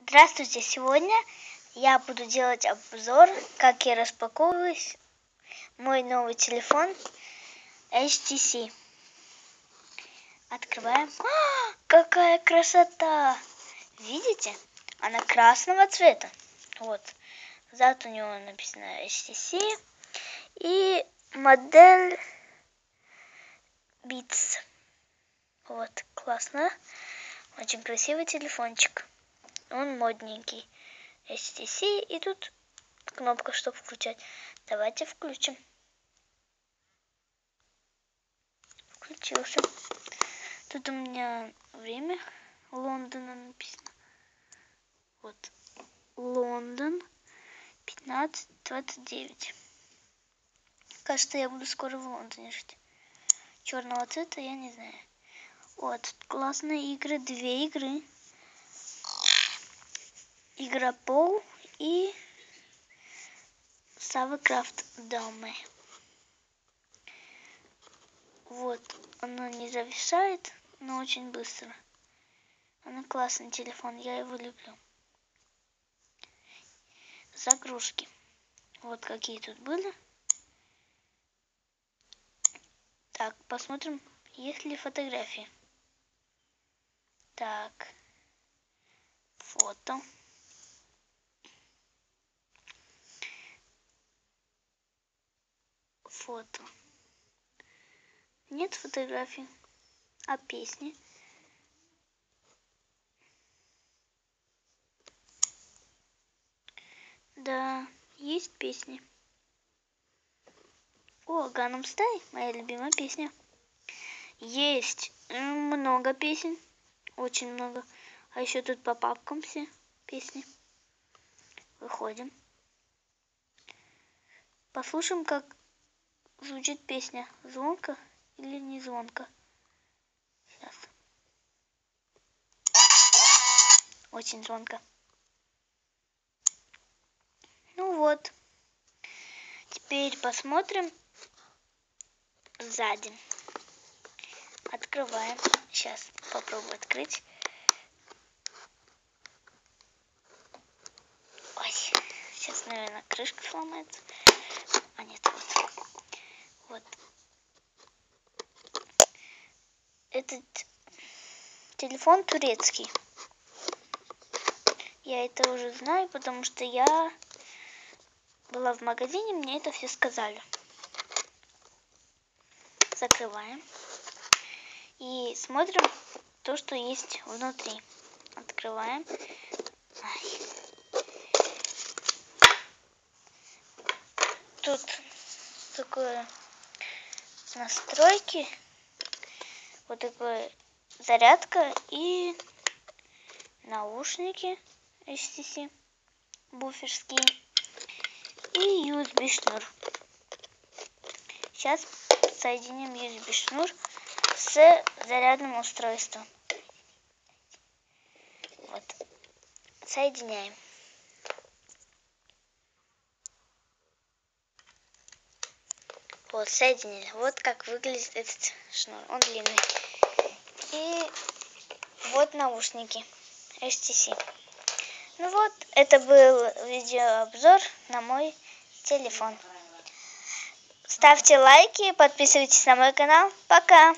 Здравствуйте! Сегодня я буду делать обзор, как я распаковываю мой новый телефон HTC. Открываем. Какая красота! Видите? Она красного цвета. Вот. Сзади у него написано HTC. И модель Beats. Вот, классно. Очень красивый телефончик. Он модненький. HTC. И тут кнопка, чтобы включать. Давайте включим. Включился. Тут у меня время Лондона написано. Вот. Лондон 15:29. Кажется, я буду скоро в Лондоне жить. Черного цвета я не знаю. Вот. Классные игры. 2 игры. Игра Пол и Савакрафт дома. Вот, она не зависает, но очень быстро. Она классный телефон, я его люблю. Загрузки. Вот какие тут были. Так, посмотрим, есть ли фотографии. Так, фото. Фото. Нет фотографий. А песни? Да, есть песни. О, Gangnam Style, моя любимая песня. Есть много песен. Очень много. А еще тут по папкам все песни. Выходим. Послушаем, как звучит песня. Звонко или не звонко? Сейчас. Очень звонко. Ну вот. Теперь посмотрим сзади. Открываем. Сейчас попробую открыть. Ой, сейчас, наверное, крышка сломается. А нет, вот. Вот. Этот телефон турецкий. Я это уже знаю, потому что я была в магазине, мне это все сказали. Закрываем. И смотрим то, что есть внутри. Открываем. Тут такое настройки. Вот такое зарядка и наушники HTC буферские и USB шнур. Сейчас соединим USB шнур с зарядным устройством. Вот. Соединяем. Вот, соединили. Вот как выглядит этот шнур. Он длинный. И вот наушники HTC. Ну вот, это был видеообзор на мой телефон. Ставьте лайки, подписывайтесь на мой канал. Пока!